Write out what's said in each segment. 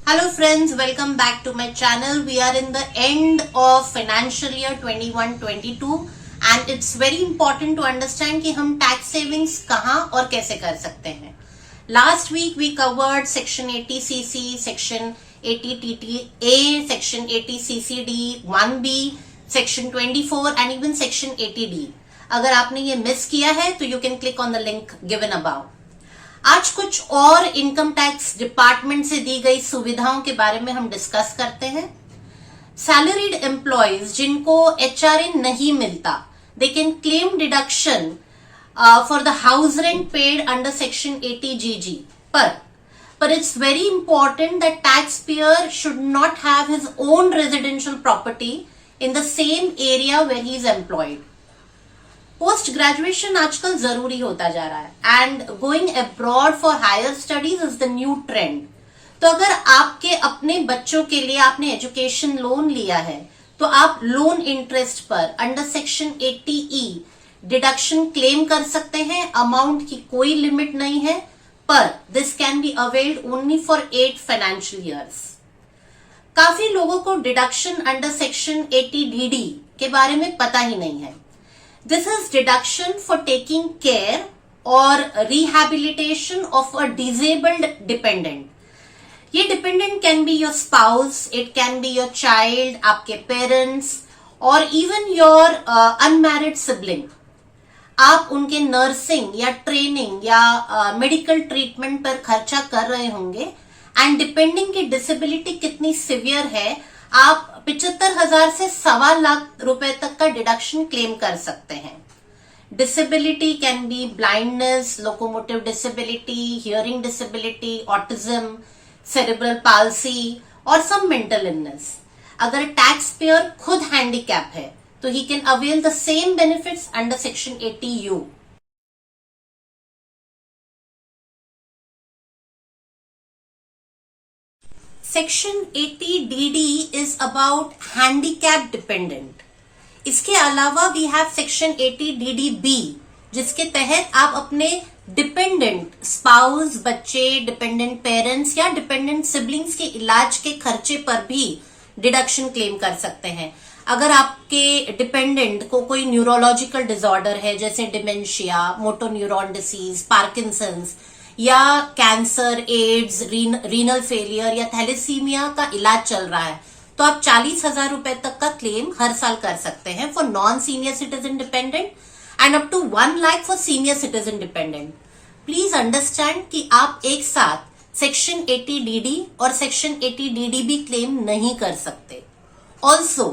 Hello friends, welcome back to my channel. We are in the end of financial year 21-22 and it's very important to understand कि हम tax savings कहाँ और कैसे कर सकते हैं. Last week we covered section 80 CC, section 80 TTA, section 80 CCD, 1B, section 24 and even section 80D. अगर आपने ये मिस किया है तो you can click on the link given above. आज कुछ और इनकम टैक्स डिपार्टमेंट से दी गई सुविधाओं के बारे में हम डिस्कस करते हैं. सैलरीड एम्प्लॉयज जिनको एचआरए नहीं मिलता, they can claim deduction for the house rent paid under section 80 GG. पर it's very important that taxpayer should not have his own residential property in the same area where he is employed. Post graduation आजकल जरूरी होता जा रहा है and going abroad for higher studies is the new trend. तो अगर आपके अपने बच्चों के लिए आपने एजुकेशन लोन लिया है तो आप लोन इंटरेस्ट पर under section 80E deduction claim कर सकते हैं. अमाउंट की कोई लिमिट नहीं है, पर this can be availed only for 8 financial years. काफी लोगों को डिडक्शन अंडर सेक्शन 80DD के बारे में पता ही नहीं है. This is deduction for taking care or rehabilitation of a disabled dependent. ये dependent can be your spouse, it can be your child, आपके parents or even your unmarried sibling. आप उनके नर्सिंग या ट्रेनिंग या मेडिकल ट्रीटमेंट पर खर्चा कर रहे होंगे एंड डिपेंडिंग की डिसेबिलिटी कितनी सिवियर है, आप 75,000 से 1.25 लाख रुपए तक का डिडक्शन क्लेम कर सकते हैं. Disability can be blindness, locomotive disability, hearing disability, autism, cerebral palsy और सम मेंटल इलनेस. अगर टैक्स पेयर खुद हैंडीकैप है तो he can avail the same benefits under section 80U. Section 80DD is about handicap dependent. इसके अलावा we have section 80DDB जिसके तहत आप अपने डिपेंडेंट स्पाउस, बच्चे, डिपेंडेंट पेरेंट्स या डिपेंडेंट सिबलिंग्स के इलाज के खर्चे पर भी डिडक्शन क्लेम कर सकते हैं. अगर आपके डिपेंडेंट को कोई न्यूरोलॉजिकल डिसऑर्डर है जैसे dementia, motor neuron disease, Parkinson's या कैंसर, एड्स, रीनल फेलियर या थैलेसीमिया का इलाज चल रहा है तो आप 40,000 रुपए तक का क्लेम हर साल कर सकते हैं for non senior citizen dependent and up to 1 lakh for senior citizen dependent. Please understand कि आप एक साथ सेक्शन 80DD और सेक्शन 80DDB क्लेम नहीं कर सकते. ऑल्सो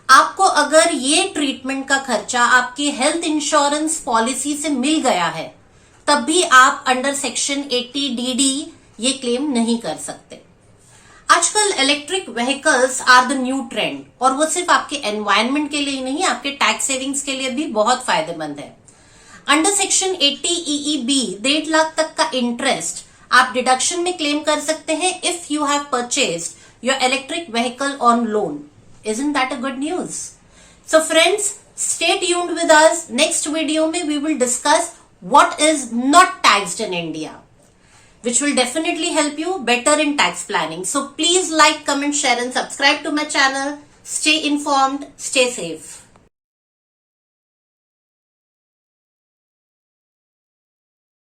आपको अगर ये ट्रीटमेंट का खर्चा आपकी हेल्थ इंश्योरेंस पॉलिसी से मिल गया है तब भी आप अंडर सेक्शन 80DD ये क्लेम नहीं कर सकते. आजकल electric vehicles are the new trend और वो सिर्फ आपके एनवायरनमेंट के लिए ही नहीं, आपके टैक्स सेविंग्स के लिए भी बहुत फायदेमंद है. अंडर सेक्शन 80EEB 1.5 लाख तक का इंटरेस्ट आप डिडक्शन में क्लेम कर सकते हैं if you have purchased your electric vehicle on loan. Isn't that a good news? So friends, stay tuned with us. Next video में we will discuss what is not taxed in India, which will definitely help you better in tax planning. So please like, comment, share and subscribe to my channel. Stay informed, stay safe.